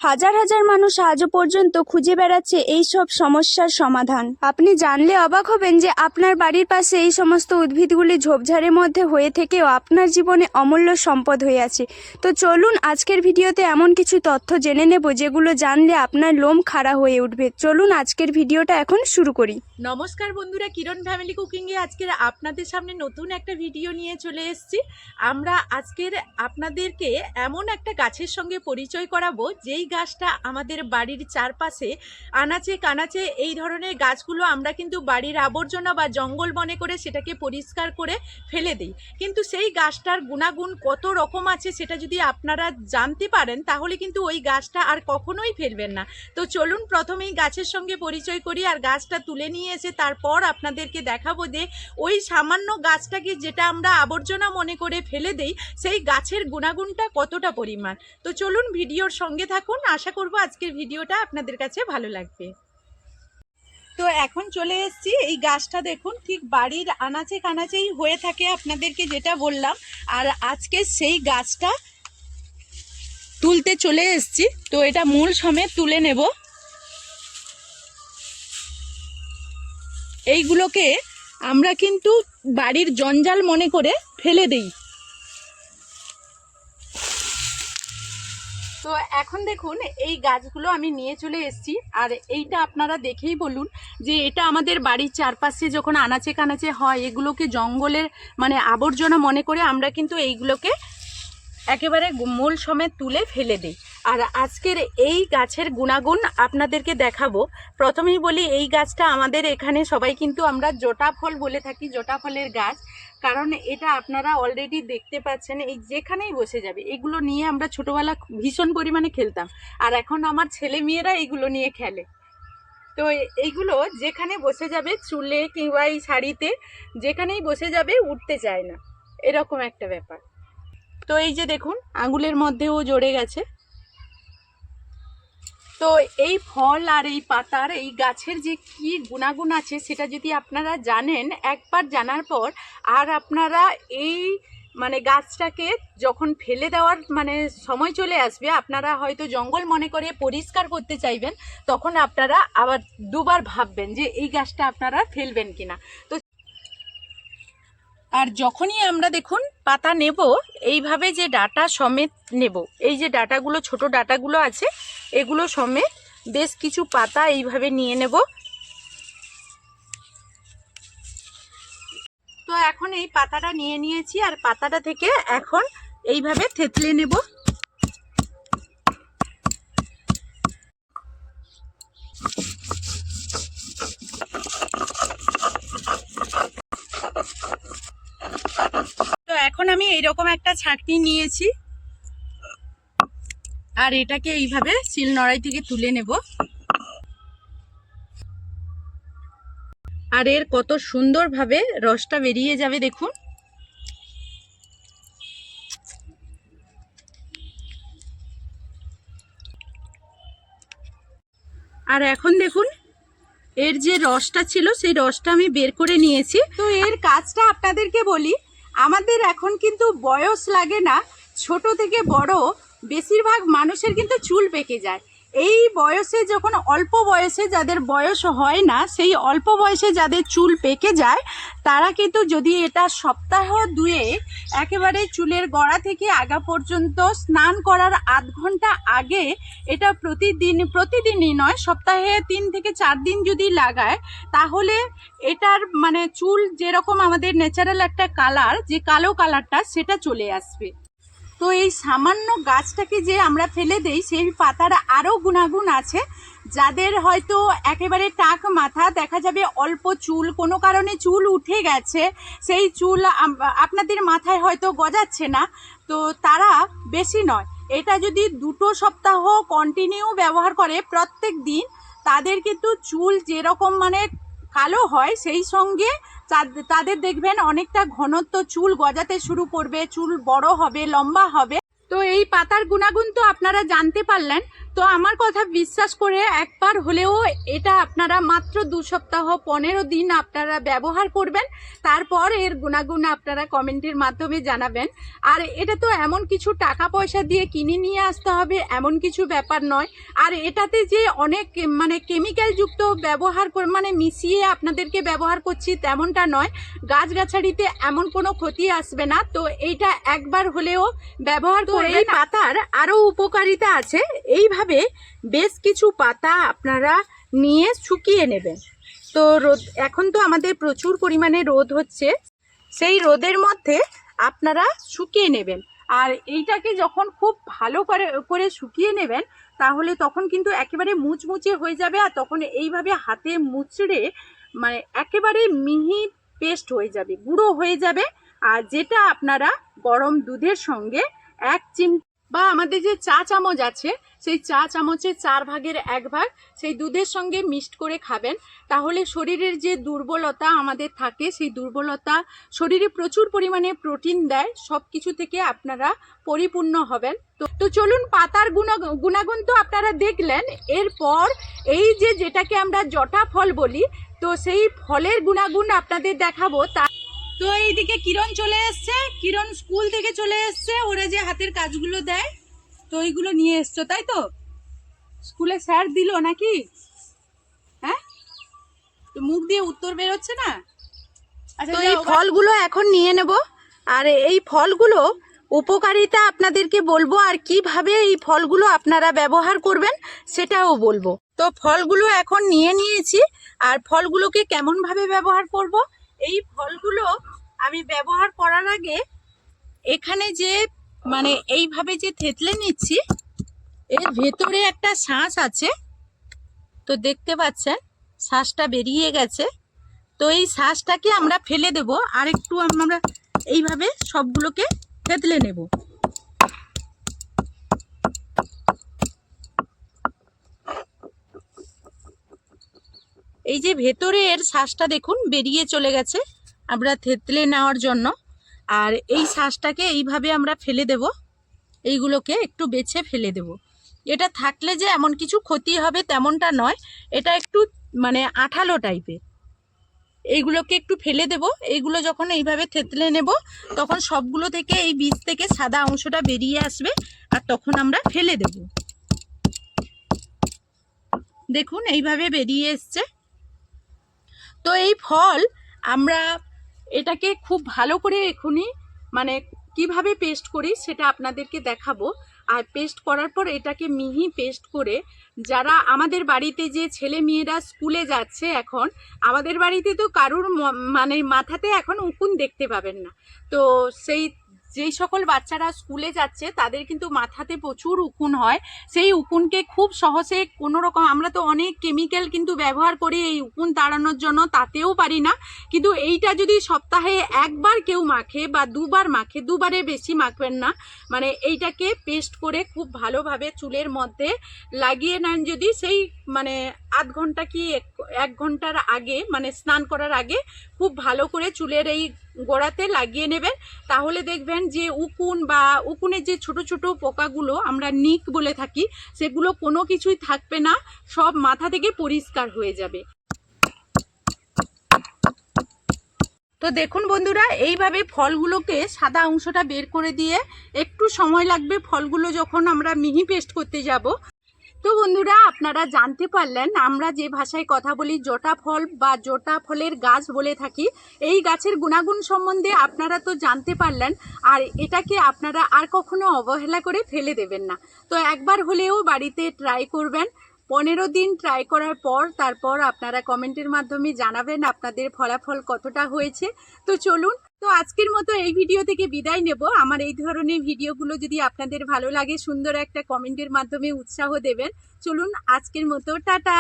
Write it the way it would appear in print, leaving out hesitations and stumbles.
হাজার হাজার মানুষ আজও পর্যন্ত খুঁজে বেড়াচ্ছে এই সব সমস্যার সমাধান। আপনি জানলে অবাক হবেন যে আপনার বাড়ির পাশে এই সমস্ত উদ্ভিদগুলি ঝোপঝাড়ের মধ্যে হয়ে থেকেও আপনার জীবনে অমূল্য সম্পদ হয়ে আছে। তো চলুন আজকের ভিডিওতে এমন কিছু তথ্য জেনে নেব যেগুলো জানলে আপনার লোম খাড়া হয়ে উঠবে। চলুন আজকের ভিডিওটা এখন শুরু করি। নমস্কার বন্ধুরা, কিরণ ফ্যামিলি কুকিংয়ে আজকের আপনাদের সামনে নতুন একটা ভিডিও নিয়ে চলে এসেছি। আমরা আজকের আপনাদেরকে এমন একটা গাছের সঙ্গে পরিচয় করাবো যেই গাছটা আমাদের বাড়ির চারপাশে আনাচে কানাচে এই ধরনের গাছগুলো আমরা কিন্তু বাড়ির আবর্জনা বা জঙ্গল মনে করে সেটাকে পরিষ্কার করে ফেলে দিই, কিন্তু সেই গাছটার গুণাগুণ কত রকম আছে সেটা যদি আপনারা জানতে পারেন তাহলে কিন্তু ওই গাছটা আর কখনোই ফেলবেন না। তো চলুন প্রথমেই গাছের সঙ্গে পরিচয় করি আর গাছটা তুলে নিয়ে এসে তারপর আপনাদেরকে দেখাবো যে ওই সামান্য গাছটাকে যেটা আমরা আবর্জনা মনে করে ফেলে দেই সেই গাছের গুণাগুণটা কতটা পরিমাণ। তো চলুন ভিডিওর সঙ্গে থাকুন, আশা করব আজকের ভিডিওটা আপনাদের কাছে ভালো লাগবে। তো এখন চলে এসেছি, এই গাছটা দেখুন ঠিক বাড়ির আনাচে কানাচেই হয়ে থাকে আপনাদেরকে যেটা বললাম, আর আজকে সেই গাছটা তুলতে চলে এসেছি। তো এটা মূল সমেত তুলে নেব। এইগুলোকে আমরা কিন্তু বাড়ির জঞ্জাল মনে করে ফেলে দিই। তো এখন দেখুন এই গাছগুলো আমি নিয়ে চলে এসেছি, আর এইটা আপনারা দেখেই বলুন যে এটা আমাদের বাড়ির চারপাশে যখন আনাচে কানাচে হয় এগুলোকে জঙ্গলের মানে আবর্জনা মনে করে আমরা কিন্তু এইগুলোকে একেবারে মূল সমেত তুলে ফেলে দিই। আর আজকের এই গাছের গুণাগুণ আপনাদেরকে দেখাবো। প্রথমেই বলি এই গাছটা আমাদের এখানে সবাই কিন্তু আমরা জটা ফল বলে থাকি, জটা ফলের গাছ, কারণ এটা আপনারা অলরেডি দেখতে পাচ্ছেন এই যেখানেই বসে যাবে। এগুলো নিয়ে আমরা ছোটোবেলা ভীষণ পরিমাণে খেলতাম, আর এখন আমার ছেলে মেয়েরা এইগুলো নিয়ে খেলে। তো এইগুলো যেখানে বসে যাবে চুলে কিংবা এই শাড়িতে যেখানেই বসে যাবে উঠতে চায় না, এরকম একটা ব্যাপার। তো এই যে দেখুন আঙুলের মধ্যেও জড়ে গেছে। তো এই ফল আর এই পাতার এই গাছের যে কি গুণাগুণ আছে সেটা যদি আপনারা জানেন, একবার জানার পর আর আপনারা এই মানে গাছটাকে যখন ফেলে দেওয়ার মানে সময় চলে আসবে, আপনারা হয়তো জঙ্গল মনে করে পরিষ্কার করতে চাইবেন, তখন আপনারা আবার দুবার ভাববেন যে এই গাছটা আপনারা ফেলবেন কিনা। তো আর যখনই আমরা দেখুন পাতা নেব এইভাবে যে ডাটা সমেত নেব, এই যে ডাটাগুলো ছোট ডাটাগুলো আছে এগুলো সমেত বেশ কিছু পাতা এইভাবে নিয়ে নেব। তো এখন এই পাতাটা নিয়ে নিয়েছি, আর পাতাটা থেকে এখন এইভাবে থেতলে নেব। তো এখন আমি এইরকম একটা ছাঁকনি নিয়েছি, আর এটাকে এইভাবে শিল নোড়াই থেকে তুলে নেব। আর এর কত সুন্দরভাবে রসটা বেরিয়ে যাবে দেখুন। আর এখন দেখুন এর যে রসটা ছিল সেই রসটা আমি বের করে নিয়েছি। তো এর কাজটা আপনাদেরকে বলি, আমাদের এখন কিন্তু বয়স লাগে না, ছোট থেকে বড় বেশিরভাগ মানুষের কিন্তু চুল পেকে যায়। এই বয়সে যখন অল্প বয়সে যাদের বয়স হয় না, সেই অল্প বয়সে যাদের চুল পেকে যায় তারা কিন্তু যদি এটা সপ্তাহ দুয়ে একেবারে চুলের গোড়া থেকে আগা পর্যন্ত স্নান করার আধ ঘন্টা আগে এটা প্রতিদিনই নয়, সপ্তাহে 3 থেকে 4 দিন যদি লাগায় তাহলে এটার মানে চুল যেরকম আমাদের ন্যাচারাল একটা কালার, যে কালো কালারটা সেটা চলে আসবে। তো এই সামান্য গাছটাকে যে আমরা ফেলে দেই সেই পাতার আরও গুণাগুণ আছে। যাদের হয়তো একেবারে টাক মাথা, দেখা যাবে অল্প চুল, কোনো কারণে চুল উঠে গেছে, সেই চুল আপনাদের মাথায় হয়তো গজাচ্ছে না, তো তারা বেশি নয় এটা যদি 2 সপ্তাহ কন্টিনিউ ব্যবহার করে প্রত্যেক দিন, তাদের কিন্তু চুল যেরকম মানে কালো হয় সেই সঙ্গে তাদের দেখবেন অনেকটা ঘনত্ব, চুল গজাতে শুরু করবে, চুল বড় হবে, লম্বা হবে। তো এই পাতার গুণাগুণ তো আপনারা জানতে পারলেন। তো আমার কথা বিশ্বাস করে একবার হলেও এটা আপনারা মাত্র 2 সপ্তাহ 15 দিন আপনারা ব্যবহার করবেন, তারপর এর গুণাগুণ আপনারা কমেন্টের মাধ্যমে জানাবেন। আর এটা তো এমন কিছু টাকা পয়সা দিয়ে কিনে নিয়ে আসতে হবে এমন কিছু ব্যাপার নয়। আর এটাতে যে অনেক মানে কেমিক্যাল যুক্ত ব্যবহার করে মানে মিশিয়ে আপনাদেরকে ব্যবহার করছি তেমনটা নয়। গাছগাছালিতে এমন কোনো ক্ষতি আসবে না। তো এইটা একবার হলেও ব্যবহার করবেন। এই পাতার আরও উপকারিতা আছে। এইভাবে বেশ কিছু পাতা আপনারা নিয়ে শুকিয়ে নেবেন। তো রোদ এখন তো আমাদের প্রচুর পরিমাণে রোদ হচ্ছে, সেই রোদের মধ্যে আপনারা শুকিয়ে নেবেন। আর এইটাকে যখন খুব ভালো করে শুকিয়ে নেবেন তাহলে তখন কিন্তু একেবারে মুচমুচে হয়ে যাবে। আর তখন এইভাবে হাতে মুচড়ে মানে একেবারে মিহি পেস্ট হয়ে যাবে, গুঁড়ো হয়ে যাবে। আর যেটা আপনারা গরম দুধের সঙ্গে 1 চিমটি বা আমাদের যে চা চামচ আছে সেই চা চামচের 4 ভাগের 1 ভাগ সেই দুধের সঙ্গে মিক্সড করে খাবেন। তাহলে শরীরের যে দুর্বলতা আমাদের থাকে সেই দুর্বলতা, শরীরে প্রচুর পরিমাণে প্রোটিন দেয়, সব কিছু থেকে আপনারা পরিপূর্ণ হবেন। তো চলুন, পাতার গুণাগুণ তো আপনারা দেখলেন। এরপর এই যেটাকে আমরা জটা ফল বলি, তো সেই ফলের গুণাগুণ আপনাদের দেখাবো। তো এইদিকে কিরণ চলে এসছে, কিরণ স্কুল থেকে চলে এসছে। ওরা যে হাতের কাজগুলো দেয় তো এইগুলো নিয়ে এসছো, তাই তো? স্কুলে স্যার দিল নাকি? হ্যাঁ, তো মুখ দিয়ে উত্তর বেরোচ্ছে না। আচ্ছা, তো এই ফলগুলো এখন নিয়ে নেব। আর এই ফলগুলো উপকারিতা আপনাদেরকে বলবো, আর কিভাবে এই ফলগুলো আপনারা ব্যবহার করবেন সেটাও বলবো। তো ফলগুলো এখন নিয়ে নিয়েছি। আর ফলগুলোকে কেমনভাবে ব্যবহার করব, এই ফলগুলো আমি ব্যবহার করার আগে এখানে যে মানে এইভাবে যে থেতলে নিচ্ছি, এর ভেতরে একটা শাঁস আছে, তো দেখতে পাচ্ছেন শাঁসটা বেরিয়ে গেছে। তো এই শাঁসটাকে আমরা ফেলে দেব। আর একটু আমরা এইভাবে সবগুলোকে থেতলে নেব। এই যে ভেতরে এর শাঁসটা দেখুন বেরিয়ে চলে গেছে আমরা থেতলে নেওয়ার জন্য। আর এই শাঁসটাকে এইভাবে আমরা ফেলে দেব, এইগুলোকে একটু বেছে ফেলে দেব। এটা থাকলে যে এমন কিছু ক্ষতি হবে তেমনটা নয়, এটা একটু মানে আঠালো টাইপের। এইগুলোকে একটু ফেলে দেব। এইগুলো যখন এইভাবে থেতলে নেব তখন সবগুলো থেকে এই বীজ থেকে সাদা অংশটা বেরিয়ে আসবে, আর তখন আমরা ফেলে দেব। দেখুন এইভাবে বেরিয়ে এসছে। তো এই ফল আমরা এটাকে খুব ভালো করে এখনই মানে কিভাবে পেস্ট করি সেটা আপনাদেরকে দেখাবো। আর পেস্ট করার পর এটাকে মিহি পেস্ট করে, যারা আমাদের বাড়িতে যে ছেলে মেয়েরা স্কুলে যাচ্ছে, এখন আমাদের বাড়িতে তো কারুর মানে মাথাতে এখন উকুন দেখতে পাবেন না। তো যেই সকল বাচ্চারা স্কুলে যাচ্ছে তাদের কিন্তু মাথাতে প্রচুর উকুন হয়। সেই উকুনকে খুব সহজে কোনো রকম, আমরা তো অনেক কেমিক্যাল কিন্তু ব্যবহার করি এই উকুন তাড়ানোর জন্য, তাতেও পারি না। কিন্তু এইটা যদি সপ্তাহে 1 বার কেউ মাখে বা 2 বার মাখে, 2 বারের বেশি মাখবেন না, মানে এইটাকে পেস্ট করে খুব ভালোভাবে চুলের মধ্যে লাগিয়ে নেন। যদি সেই মানে আধ ঘন্টা কি 1 ঘন্টার আগে মানে স্নান করার আগে খুব ভালো করে চুলের এই গোড়াতে লাগিয়ে নেবেন, তাহলে দেখবেন যে উকুন বা উকুনের যে ছোট ছোট পোকাগুলো আমরা নিক বলে থাকি সেগুলো কোনো কিছুই থাকবে না, সব মাথা থেকে পরিষ্কার হয়ে যাবে। তো দেখুন বন্ধুরা, এইভাবে ফলগুলোকে সাদা অংশটা বের করে দিয়ে একটু সময় লাগবে ফলগুলো যখন আমরা মিহি পেস্ট করতে যাব। তো বন্ধুরা, আপনারা জানতে পারলেন আমরা যে ভাষায় কথা বলি জটা ফল বা জটা ফলের গাছ বলে থাকি। এই গাছের গুণাগুণ সম্বন্ধে আপনারা তো জানতে পারলেন। আর এটাকে আপনারা আর কখনো অবহেলা করে ফেলে দেবেন না। তো একবার হলেও বাড়িতে ট্রাই করবেন। 15 দিন ট্রাই করার পর তারপর আপনারা কমেন্টের মাধ্যমে জানাবেন আপনাদের ফলাফল কতটা হয়েছে। তো চলুন, তো আজকের মতো এই ভিডিও থেকে বিদায় নেব। আমার এই ধরনের ভিডিওগুলো যদি আপনাদের ভালো লাগে সুন্দর একটা কমেন্টের মাধ্যমে উৎসাহ দেবেন। চলুন, আজকের মতো টাটা।